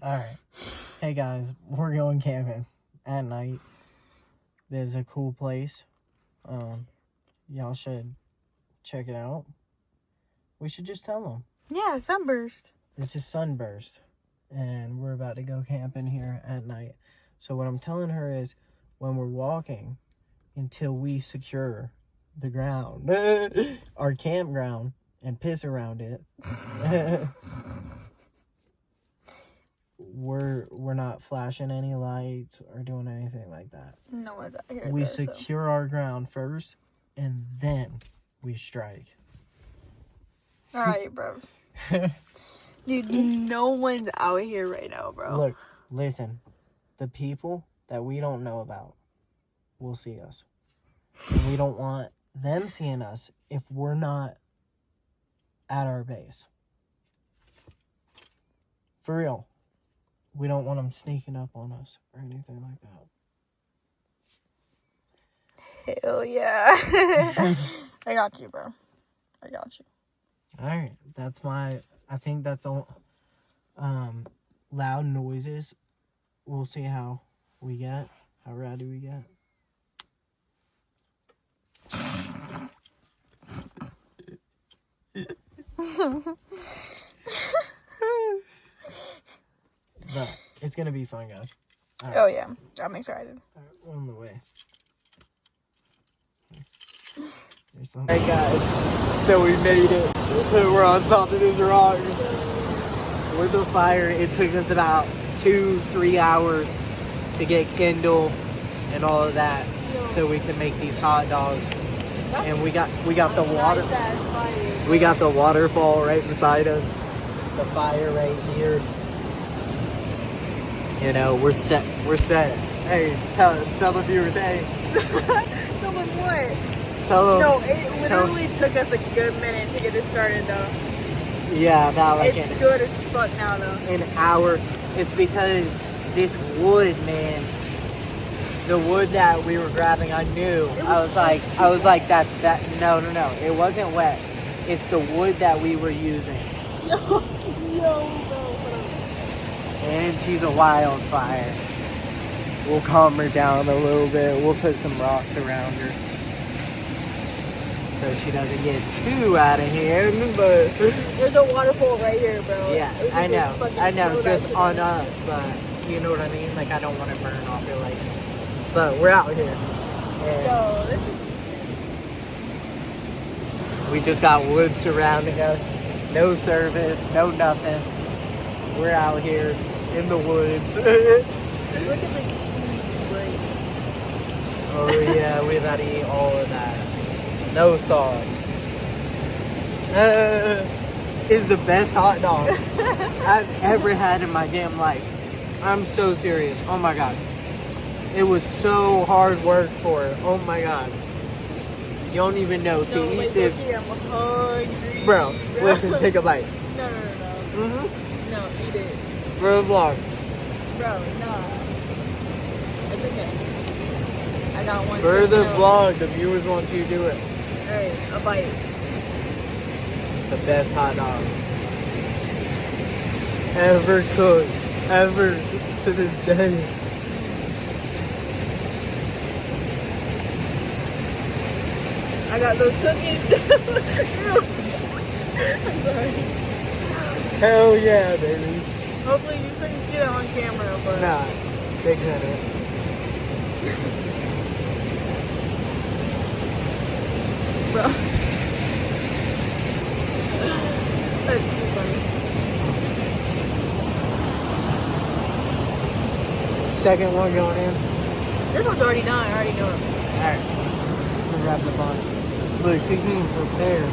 Alright. Hey guys, we're going camping at night. There's a cool place. Y'all should check it out. We should just tell them. Yeah, Sunburst. This is Sunburst. And we're about to go camping here at night. So what I'm telling her is, when we're walking, until we secure the ground, our campground, and piss around it, we're not flashing any lights or doing anything like that. No one's out here. We secure our ground first, and then we strike. All right, bro. Dude, no one's out here right now, bro. Look, listen. The people that we don't know about will see us. And we don't want them seeing us if we're not at our base. For real. We don't want them sneaking up on us or anything like that. Hell yeah. I got you, bro. I got you. Alright. I think that's all. Loud noises. We'll see how we get. How rowdy we get. But it's gonna be fun, guys. Right. Oh yeah, I'm excited. Alright, we're on the way. Alright guys, so we made it. We're on top of this rock. With the fire, it took us about 2-3 hours to get kindle and all of that, so we can make these hot dogs. And we got the water. We got the waterfall right beside us. The fire right here. You know, we're set. Hey, tell the viewers, hey. Tell them what? Tell them. No, it literally took us a good minute to get it started, though. Yeah, about like it's good as fuck now, though. An hour. It's because this wood, man. The wood that we were grabbing, I knew. I was like, that's that. No. It wasn't wet. It's the wood that we were using. Yo, bro. And she's a wildfire. We'll calm her down a little bit. We'll put some rocks around her, so she doesn't get too out of hand, but... There's a waterfall right here, bro. Yeah, I know, just on us, but you know what I mean? Like, I don't want to burn off it, like... But we're out here. Yo, this is... We just got wood surrounding us. No service, no nothing. We're out here in the woods. Look at the cheese, like... Oh yeah, we gotta eat all of that. No sauce. Is the best hot dog I've ever had in my damn life. I'm so serious. Oh my god. It was so hard work for it. Oh my god. You don't even know to eat this. I'm hungry. Bro, listen, take a bite. No. Mm-hmm. No, eat it. For the vlog. Bro, no. It's okay. I got one. For the vlog, the viewers want you to do it. Alright, a bite. The best hot dog ever cooked, ever to this day. I got those cookies. I'm sorry. Hell yeah, baby. Hopefully you couldn't see that on camera, but... Nah, they couldn't. Bro. That's too funny. Second one going in. This one's already done. I already know it. Alright. We'll wrap the bun. Look, she came prepared.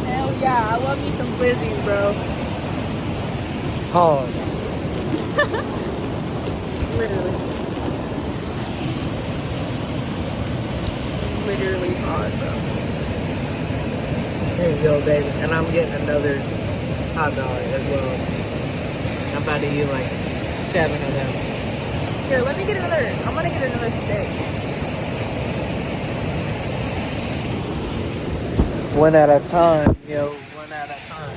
Hell yeah. I love me some Fizzies, bro. Pause. Literally. Literally hot, bro. Here you go, baby. And I'm getting another hot dog as well. I'm about to eat like 7 of them. Here, let me get another. I'm gonna get another steak. One at a time, yo. One at a time.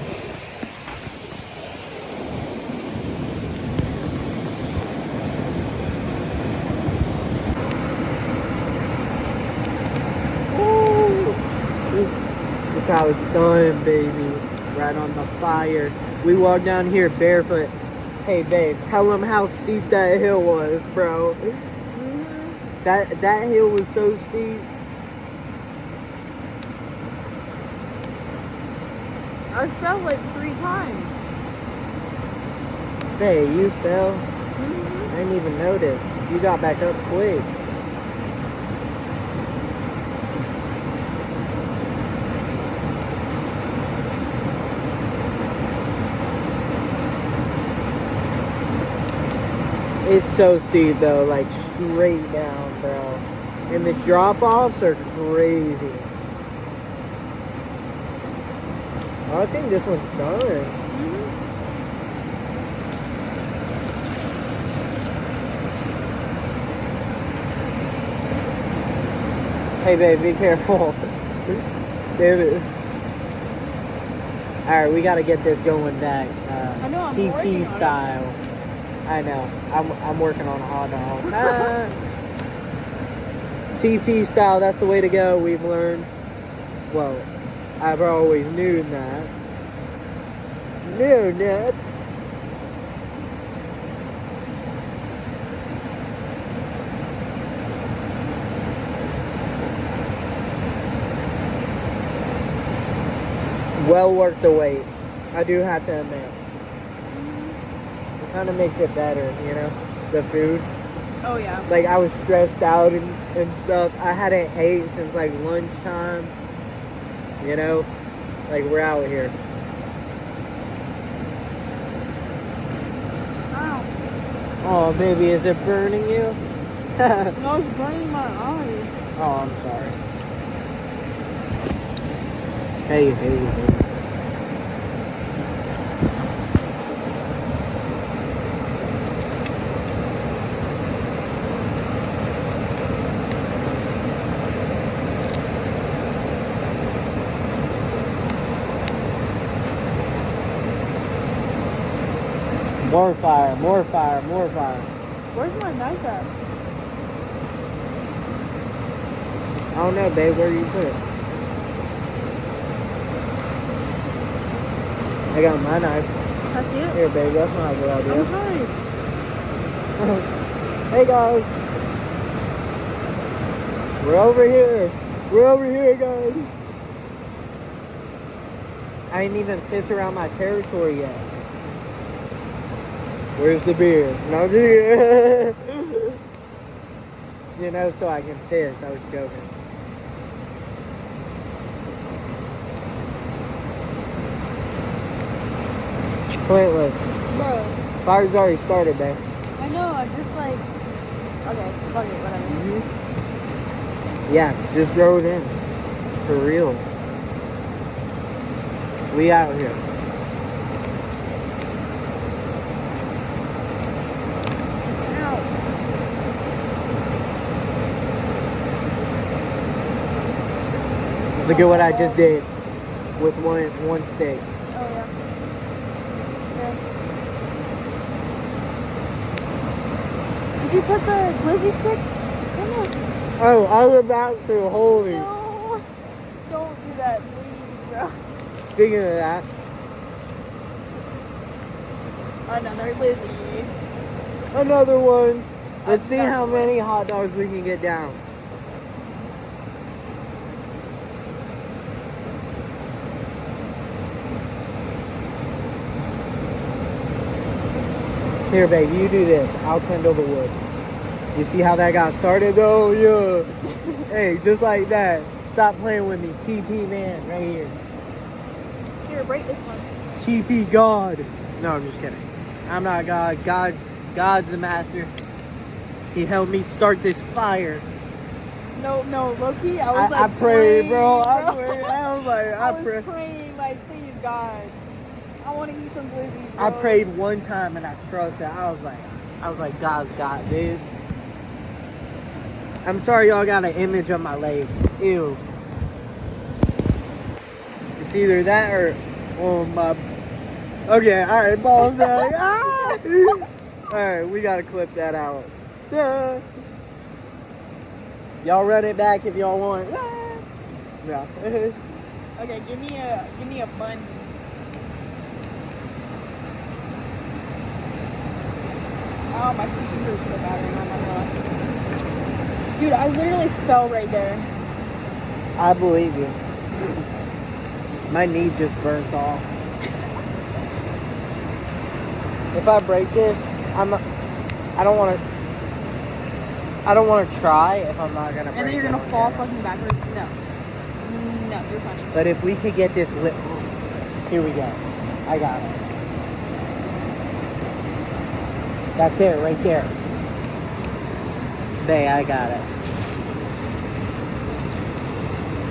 how it's done, baby. Right on the fire. We walked down here barefoot. Hey, babe, tell them how steep that hill was, bro. Mm-hmm. That hill was so steep. I fell like 3 times. Babe, you fell. Mm-hmm. I didn't even notice. You got back up quick. It's so steep though, like straight down, bro. And the drop-offs are crazy. Oh, I think this one's done. Mm-hmm. Hey babe, be careful. David. Alright, we gotta get this going back. I know, I'm working TP on it. style. I know. I'm working on a hot dog. TP style, that's the way to go, we've learned. Well, I've always known that. Knew that. Well worth the wait. I do have to admit. It kind of makes it better, you know? The food. Oh, yeah. Like, I was stressed out and stuff. I hadn't ate since, like, lunchtime. You know? Like, we're out here. Ow. Oh, baby, is it burning you? No, it's burning my eyes. Oh, I'm sorry. Hey. More fire. Where's my knife at? I don't know, babe. Where do you put it? I got my knife. Can I see it? Here, babe. That's not a good I'm idea. sorry. Hey, guys. We're over here, guys. I didn't even piss around my territory yet. Where's the beer? No, you know, so I can piss. I was joking. Pointless. Bro. Fire's already started, babe. I know, I'm just like... Okay, fuck it, whatever. Yeah, just throw it in. For real. We out here. Ow. Look at what I just did with one steak. Oh, yeah. Did you put the glizzy stick? Oh, I was about to. Holy. No. Don't do that, please, bro. Speaking of that, Another glizzy. another one. Let's see Another how one. many hot dogs we can get down. Here, babe, you do this. I'll kindle the wood. You see how that got started? Oh, yeah. Hey, just like that. Stop playing with me. TP man, right here. Here, break this one. TP God. No, I'm just kidding. I'm not God. God's the master. He helped me start this fire. No, low-key, I was I like prayed, bro. bro. I prayed. I was like, I was praying, like, please, God. I want to eat some glizzies, bro. I prayed one time and I trusted. I was like, God's got this. I'm sorry y'all got an image of my legs. Ew. It's either that or my... Okay, alright, balls out. Ah! Alright, we gotta clip that out. Yeah. Y'all run it back if y'all want. Ah! Yeah. Okay, give me a bun. Oh, my feet are so bad right now, my God. Dude, I literally fell right there. I believe you. My knee just burnt off. If I break this, I don't want to try if I'm not gonna break it. And then you're gonna fall fucking backwards. No. No, you're funny. But if we could get this lit, here we go. I got it. That's it right there. There, I got it.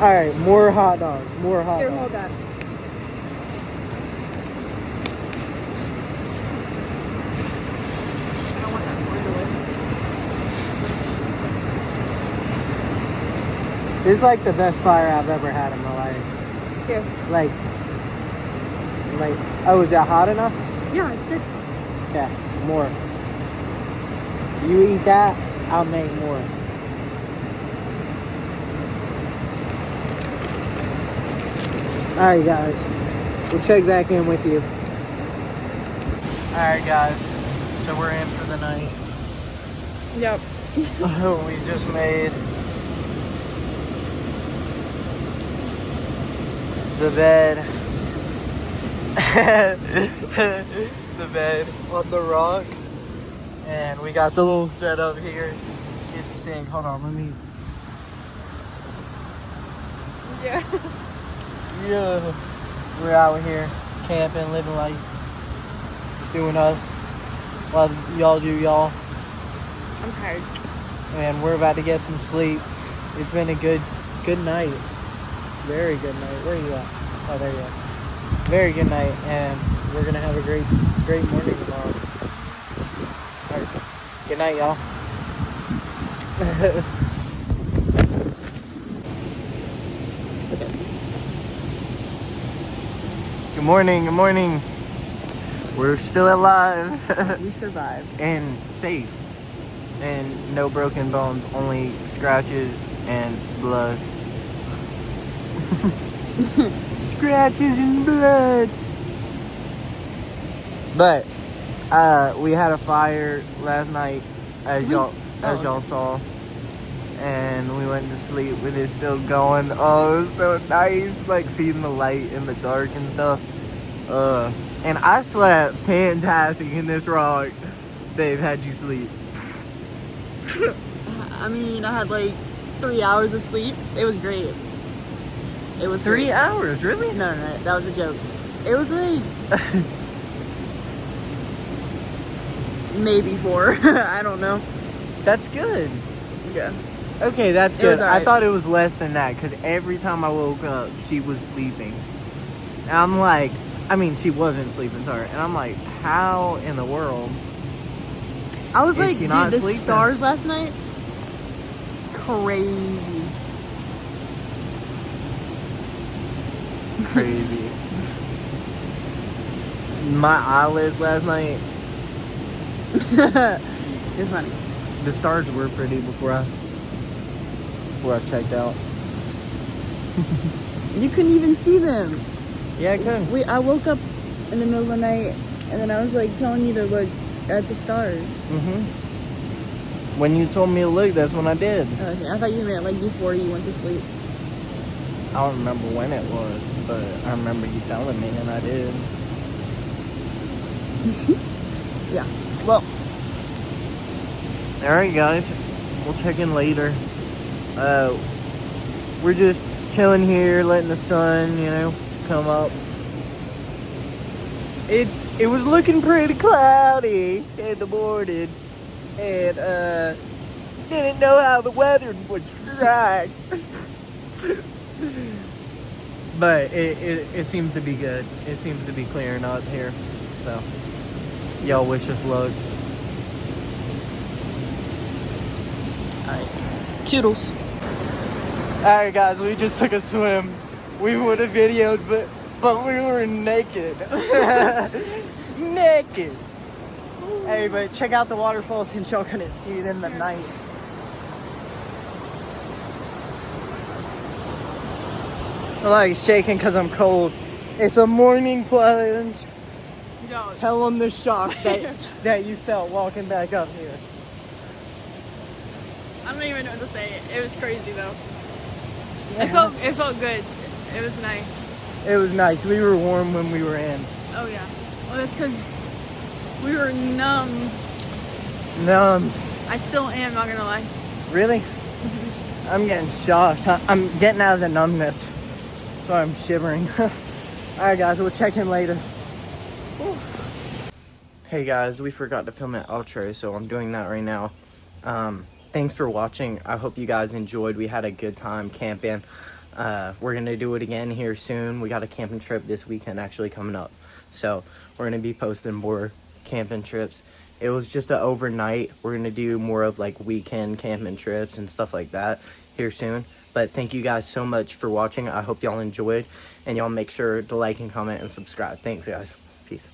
All right, more hot dogs. More hot Here, dogs. hold that. I don't want that more to This is like the best fire I've ever had in my life. Here. Like, oh, is that hot enough? Yeah, it's good. Okay, more. You eat that, I'll make more. Alright guys, we'll check back in with you. Alright guys, so we're in for the night. Yep. We just made the bed. The bed on the rock. And we got the little setup here. It's sink. Hold on, let me. Yeah. Yeah. We're out here camping, living life, doing us while y'all do y'all. I'm tired. And we're about to get some sleep. It's been a good night. Very good night. Where are you at? Oh, there you are. Very good night, and we're gonna have a great morning tomorrow. All right. Good night, y'all. Good morning. Good morning. We're still alive. We survived. And safe. And no broken bones, only scratches and blood. Scratches and blood. But we had a fire last night, as y'all saw, and we went to sleep with it still going. Oh, it was so nice, like seeing the light in the dark and stuff. And I slept fantastic in this rock. Babe, how'd you sleep? I mean, I had like 3 hours of sleep. It was great. It was 3 great. hours, really? No, that was a joke. It was like maybe 4. I don't know. That's good. Yeah. Okay, that's It good. was alright. I thought it was less than that, because every time I woke up, she was sleeping. And I'm like, I mean, she wasn't sleeping, sorry. And I'm like, how in the world? I was Is like, she dude, not the sleeping? stars last night, crazy. Crazy. My eyelids last night, It's funny. the stars were pretty before I checked out. You couldn't even see them. Yeah, I could. I woke up in the middle of the night, and then I was like telling you to look at the stars. When you told me to look, that's when I did. Okay, I thought you meant like before you went to sleep. I don't remember when it was, but I remember you telling me, and I did. Yeah. Well. Alright guys, we'll check in later. We're just chilling here, letting the sun, come up. It was looking pretty cloudy in the morning, and didn't know how the weather would strike. But it seems to be good. It seems to be clearing up here, so y'all wish us luck. Alright. Toodles. Alright guys, we just took a swim. We would have videoed, but we were naked. Naked. Hey, but check out the waterfall since y'all couldn't see it in the night. I'm like shaking because I'm cold. It's a morning plunge. No. Tell them the shocks that you felt walking back up here. I don't even know what to say. It was crazy though. Yeah. It felt good. It was nice. It was nice. We were warm when we were in. Oh yeah. Well, that's because we were numb. Numb. I still am, not gonna lie. Really? I'm getting shocked. I'm getting out of the numbness. So I'm shivering. Alright guys, we'll check in later. Whew. Hey guys, we forgot to film an outro, so I'm doing that right now. Thanks for watching. I hope you guys enjoyed. We had a good time camping. We're gonna do it again here soon. We got a camping trip this weekend actually coming up. So we're gonna be posting more camping trips. It was just an overnight. We're gonna do more of like weekend camping trips and stuff like that here soon. But thank you guys so much for watching. I hope y'all enjoyed, and y'all make sure to like and comment and subscribe. Thanks guys. Peace.